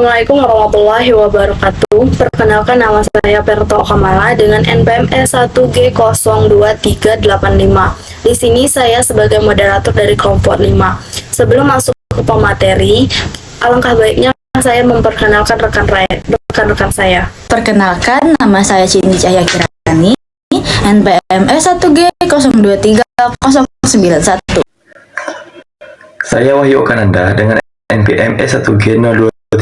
Assalamualaikum warahmatullahi wabarakatuh. Perkenalkan, nama saya Perto Kamala dengan NPM E1G02385. Di sini saya sebagai moderator dari kelompok 5. Sebelum masuk ke pemateri, alangkah baiknya saya memperkenalkan rekan-rekan saya. Perkenalkan, nama saya Cindy Cahya Kirani, NPM E1G0230091. Saya Wahyu Okananda dengan NPM E1G02397.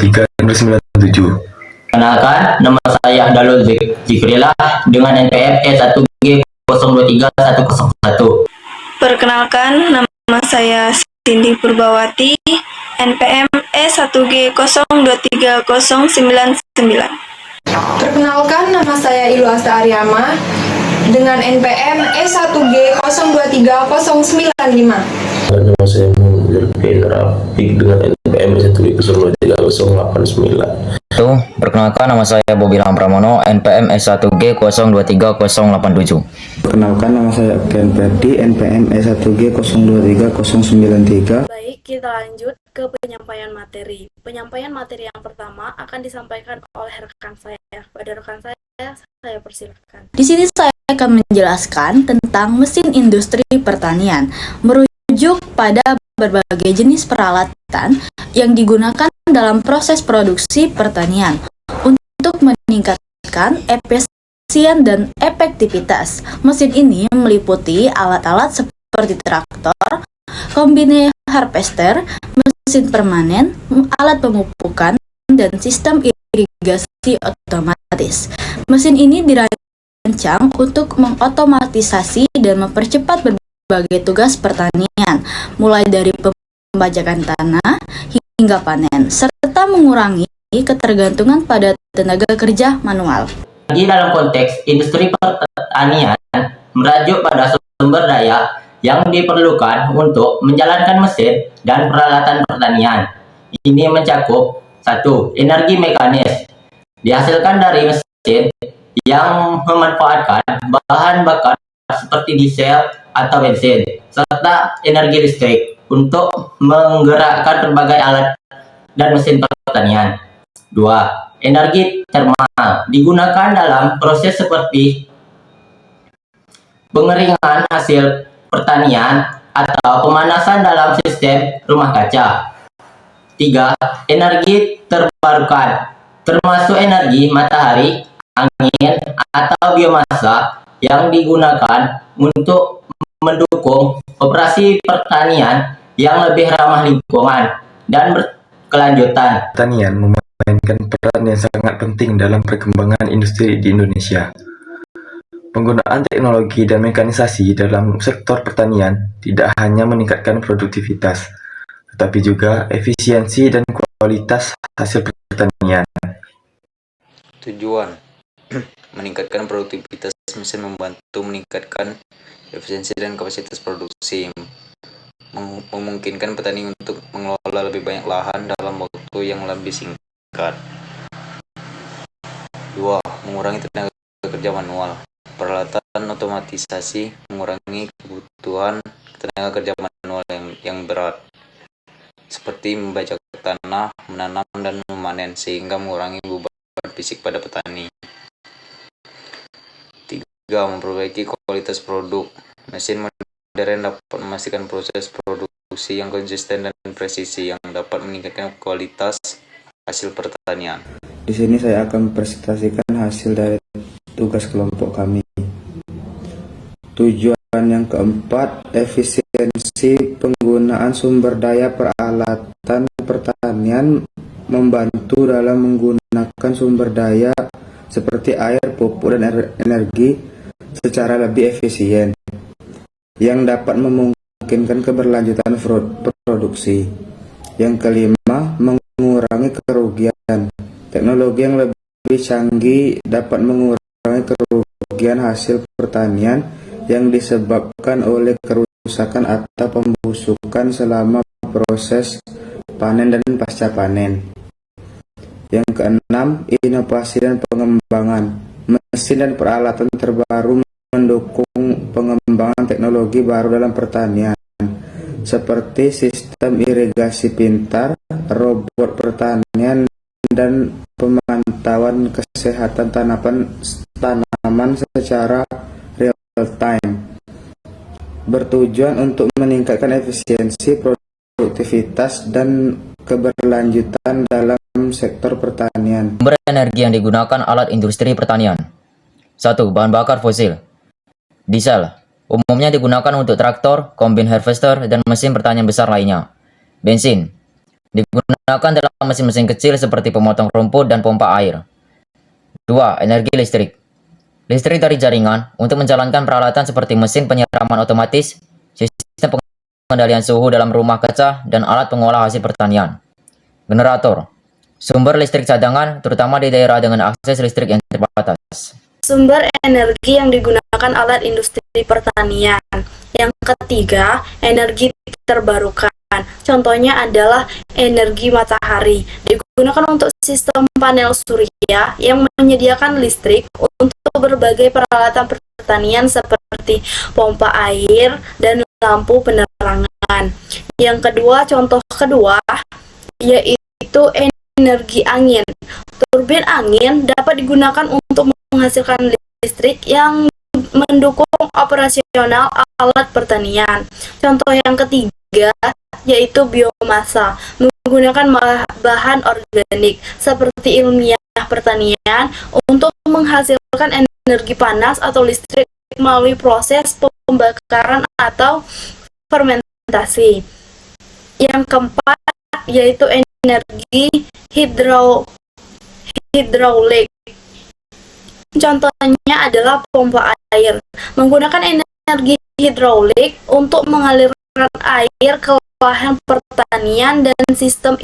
Perkenalkan, nama saya Dalul Zikrillah dengan NPM E1G023101. Perkenalkan, nama saya Cindy Purbawati, NPM E1G0230099. Perkenalkan, nama saya Ilu Asta Aryama dengan NPM E1G0230095. Nama saya Muhammad Rafiq dengan NPM E1G0230089. Perkenalkan, nama saya Bobi Pramono, NPM S1G023087. Perkenalkan, nama saya Ken Ferdi, NPM S1G0230093. Baik, kita lanjut ke penyampaian materi. Penyampaian materi yang pertama akan disampaikan oleh rekan saya. Pada rekan saya persilakan. Di sini saya akan menjelaskan tentang mesin industri pertanian, merujuk pada berbagai jenis peralatan yang digunakan dalam proses produksi pertanian untuk meningkatkan efisien dan efektivitas. Mesin ini meliputi alat-alat seperti traktor, kombine harvester, mesin permanen, alat pemupukan, dan sistem irigasi otomatis. Mesin ini dirancang untuk mengotomatisasi dan mempercepat berbagai tugas pertanian, mulai dari pembajakan tanah hingga panen, serta mengurangi ketergantungan pada tenaga kerja manual. Di dalam konteks industri pertanian, merujuk pada sumber daya yang diperlukan untuk menjalankan mesin dan peralatan pertanian. Ini mencakup 1. Energi mekanis, dihasilkan dari mesin yang memanfaatkan bahan bakar seperti diesel atau bensin, serta energi listrik untuk menggerakkan berbagai alat dan mesin pertanian. 2. Energi termal, digunakan dalam proses seperti pengeringan hasil pertanian atau pemanasan dalam sistem rumah kaca. 3. Energi terbarukan, termasuk energi matahari, angin, atau biomasa yang digunakan untuk mendukung operasi pertanian yang lebih ramah lingkungan dan berkelanjutan. Pertanian memainkan peran yang sangat penting dalam perkembangan industri di Indonesia. Penggunaan teknologi dan mekanisasi dalam sektor pertanian tidak hanya meningkatkan produktivitas, tetapi juga efisiensi dan kualitas hasil pertanian. Tujuan meningkatkan produktivitas mesin, membantu meningkatkan efisiensi dan kapasitas produksi, memungkinkan petani untuk mengelola lebih banyak lahan dalam waktu yang lebih singkat. 2. Mengurangi tenaga kerja manual. Peralatan otomatisasi mengurangi kebutuhan tenaga kerja manual yang berat, seperti membajak tanah, menanam, dan memanen, sehingga mengurangi beban fisik pada petani. 3. Memperbaiki kualitas produk. Mesin modern dapat memastikan proses produksi yang konsisten dan presisi yang dapat meningkatkan kualitas hasil pertanian. Di sini saya akan mempresentasikan hasil dari tugas kelompok kami. Tujuan yang keempat, efisiensi penggunaan sumber daya peralatan pertanian, membantu dalam menggunakan sumber daya seperti air, pupuk, dan energi secara lebih efisien, yang dapat memungkinkan keberlanjutan produksi. Yang kelima, mengurangi kerugian. Teknologi yang lebih canggih dapat mengurangi kerugian hasil pertanian yang disebabkan oleh kerusakan atau pembusukan selama proses panen dan pasca panen. Yang keenam, inovasi dan pengembangan. Mesin dan peralatan terbaru mendukung pengembangan teknologi baru dalam pertanian, seperti sistem irigasi pintar, robot pertanian, dan pemantauan kesehatan tanaman secara real time, bertujuan untuk meningkatkan efisiensi, produktivitas, dan keberlanjutan dalam sektor pertanian. Sumber energi yang digunakan alat industri pertanian. 1. Bahan bakar fosil. Diesel. Umumnya digunakan untuk traktor, combine harvester, dan mesin pertanian besar lainnya. Bensin. Digunakan dalam mesin-mesin kecil seperti pemotong rumput dan pompa air. 2. Energi listrik. Listrik dari jaringan untuk menjalankan peralatan seperti mesin penyiraman otomatis, sistem pengendalian suhu dalam rumah kaca, dan alat pengolah hasil pertanian. Generator. Sumber listrik cadangan, terutama di daerah dengan akses listrik yang terbatas. Sumber energi yang digunakan alat industri pertanian. Yang ketiga, energi terbarukan. Contohnya adalah energi matahari. Digunakan untuk sistem panel surya yang menyediakan listrik untuk berbagai peralatan pertanian seperti pompa air dan lampu penerangan. Yang kedua, contoh kedua, yaitu energi angin. Turbin angin dapat digunakan untuk menghasilkan listrik yang mendukung operasional alat pertanian. Contoh yang ketiga yaitu biomasa, menggunakan bahan organik seperti ilmiah pertanian untuk menghasilkan energi panas atau listrik melalui proses pembakaran atau fermentasi. Yang keempat yaitu energi hidraulik. Contohnya adalah pompa air, menggunakan energi hidraulik untuk mengalirkan air ke lahan pertanian dan sistem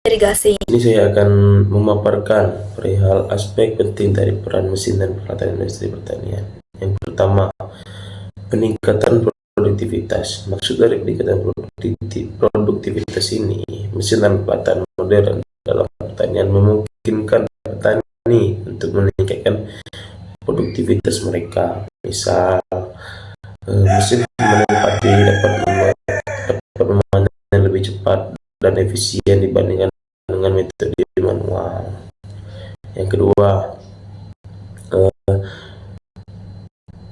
irigasi. Ini saya akan memaparkan perihal aspek penting dari peran mesin dan peralatan industri pertanian. Yang pertama, peningkatan produktivitas. Maksud dari peningkatan produktivitas ini, mesin dan peralatan modern dalam pertanian memungkinkan petani untuk meningkatkan produktivitas mereka. Misal, mesin menempati dapat memanen lebih cepat dan efisien dibandingkan dengan metode manual. Yang kedua,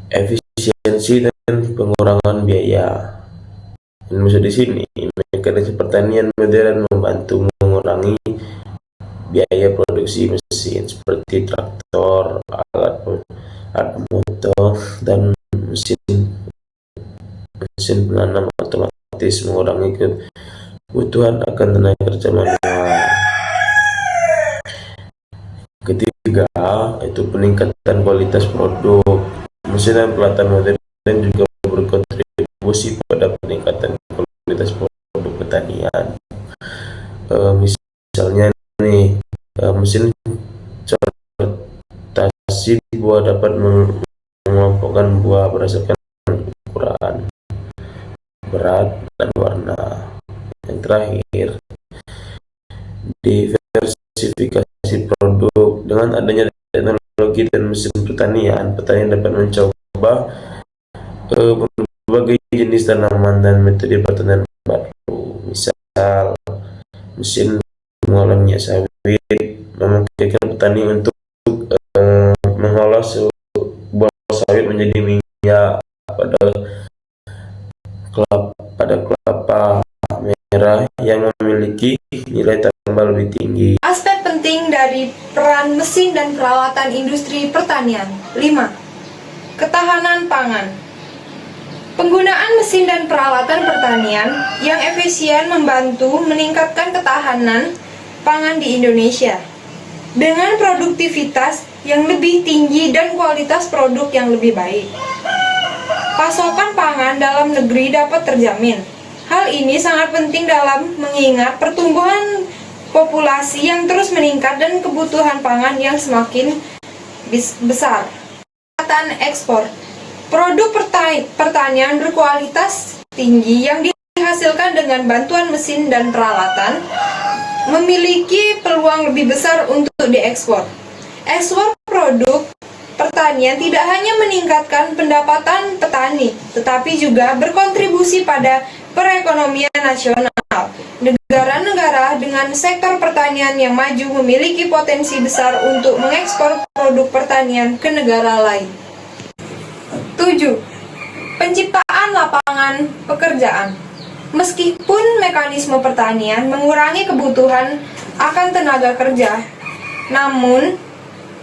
efisiensi dan pengurangan biaya. Dan maksud di sini, mekanisme pertanian modern membantu mengurangi biaya produksi mesin seperti traktor, alat motor, dan mesin penanam otomatis, mengurangi kebutuhan akan tenaga kerja manual. Ketiga, itu peningkatan kualitas produk. Mesin dan peralatan modern juga berkontribusi pada peningkatan kualitas produk pertanian. Misalnya nih, mesin sortasi buah dapat mengelompokkan buah berdasarkan ukuran, berat, dan warna. Yang terakhir, diversifikasi produk. Dengan adanya teknologi dan mesin pertanian, petani dapat mencoba berbagai jenis tanaman dan metode pertanian baru. Misal, mesin mengolah minyak sawit memungkinkan petani untuk mengolah buah sawit menjadi minyak pada kelapa merah yang memiliki nilai tambah lebih tinggi. Aspek penting dari peran mesin dan peralatan industri pertanian. 5. Ketahanan pangan. Penggunaan mesin dan peralatan pertanian yang efisien membantu meningkatkan ketahanan pangan di Indonesia dengan produktivitas yang lebih tinggi dan kualitas produk yang lebih baik. Pasokan pangan dalam negeri dapat terjamin. Hal ini sangat penting dalam mengingat pertumbuhan populasi yang terus meningkat dan kebutuhan pangan yang semakin besar. Peningkatan ekspor. Produk pertanian berkualitas tinggi yang dihasilkan dengan bantuan mesin dan peralatan memiliki peluang lebih besar untuk diekspor. Ekspor produk pertanian tidak hanya meningkatkan pendapatan petani, tetapi juga berkontribusi pada perekonomian nasional Negara-negara dengan sektor pertanian yang maju memiliki potensi besar untuk mengekspor produk pertanian ke negara lain. 7. Penciptaan lapangan pekerjaan. Meskipun mekanisme pertanian mengurangi kebutuhan akan tenaga kerja, namun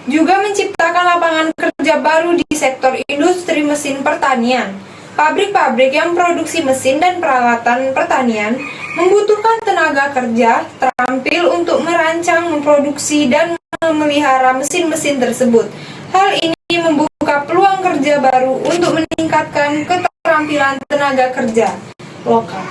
juga menciptakan lapangan kerja baru di sektor industri mesin pertanian. Pabrik-pabrik yang produksi mesin dan peralatan pertanian membutuhkan tenaga kerja terampil untuk merancang, memproduksi, dan memelihara mesin-mesin tersebut. Hal ini membuka peluang kerja baru untuk meningkatkan keterampilan tenaga kerja lokal.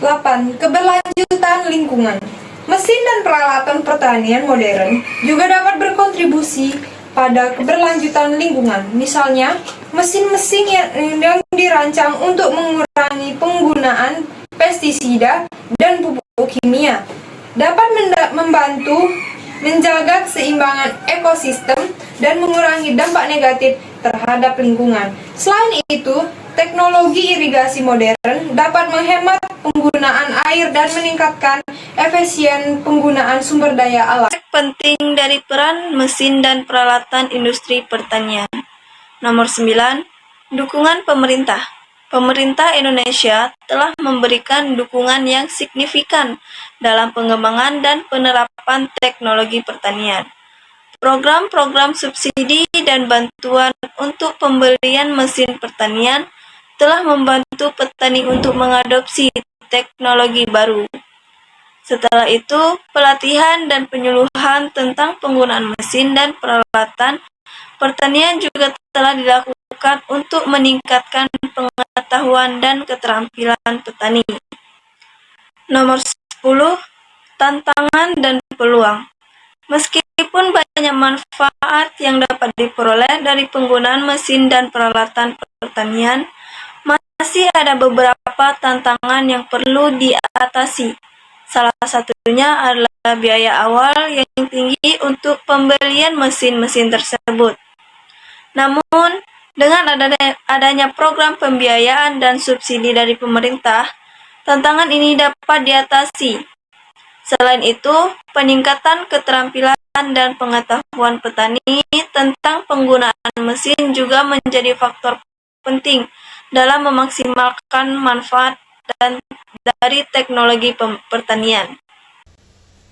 8. Keberlanjutan lingkungan. Mesin dan peralatan pertanian modern juga dapat berkontribusi pada keberlanjutan lingkungan. Misalnya, mesin-mesin yang dirancang untuk mengurangi penggunaan pestisida dan pupuk kimia dapat membantu menjaga keseimbangan ekosistem dan mengurangi dampak negatif terhadap lingkungan. Selain itu, teknologi irigasi modern dapat menghemat penggunaan air dan meningkatkan efisien penggunaan sumber daya alam. Penting dari peran mesin dan peralatan industri pertanian. Nomor 9. Dukungan pemerintah. Pemerintah Indonesia telah memberikan dukungan yang signifikan dalam pengembangan dan penerapan teknologi pertanian. Program-program subsidi dan bantuan untuk pembelian mesin pertanian telah membantu petani untuk mengadopsi teknologi baru. Setelah itu, pelatihan dan penyuluhan tentang penggunaan mesin dan peralatan pertanian juga telah dilakukan untuk meningkatkan pengetahuan dan keterampilan petani. Nomor 10. Tantangan dan peluang. Meskipun banyak manfaat yang dapat diperoleh dari penggunaan mesin dan peralatan pertanian, masih ada beberapa tantangan yang perlu diatasi. Salah satunya adalah biaya awal yang tinggi untuk pembelian mesin-mesin tersebut. Namun, dengan adanya program pembiayaan dan subsidi dari pemerintah, tantangan ini dapat diatasi. Selain itu, peningkatan keterampilan dan pengetahuan petani tentang penggunaan mesin juga menjadi faktor penting dalam memaksimalkan manfaat dari teknologi pertanian.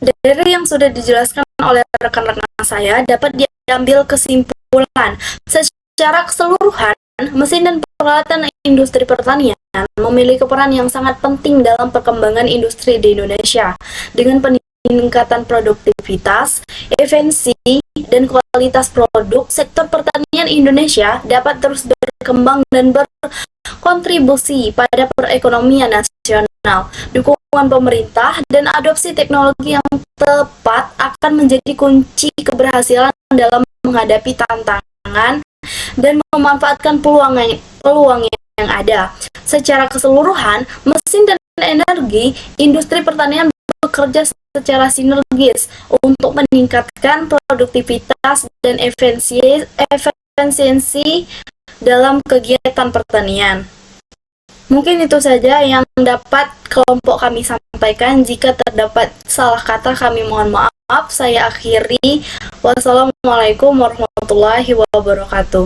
Dari yang sudah dijelaskan oleh rekan-rekan saya, dapat diambil kesimpulan secara keseluruhan, mesin dan peralatan industri pertanian memiliki peran yang sangat penting dalam perkembangan industri di Indonesia. Dengan peningkatan produktivitas, efisiensi, dan kualitas produk, sektor pertanian Indonesia dapat terus berkembang dan berkontribusi pada perekonomian nasional. Dukungan pemerintah dan adopsi teknologi yang tepat akan menjadi kunci keberhasilan dalam menghadapi tantangan dan memanfaatkan peluang yang ada. Secara keseluruhan, mesin dan energi industri pertanian bekerja secara sinergis untuk meningkatkan produktivitas dan efisiensi dalam kegiatan pertanian. Mungkin itu saja yang dapat kelompok kami sampaikan. Jika terdapat salah kata, kami mohon maaf. Saya akhiri. Wassalamualaikum warahmatullahi wabarakatuh.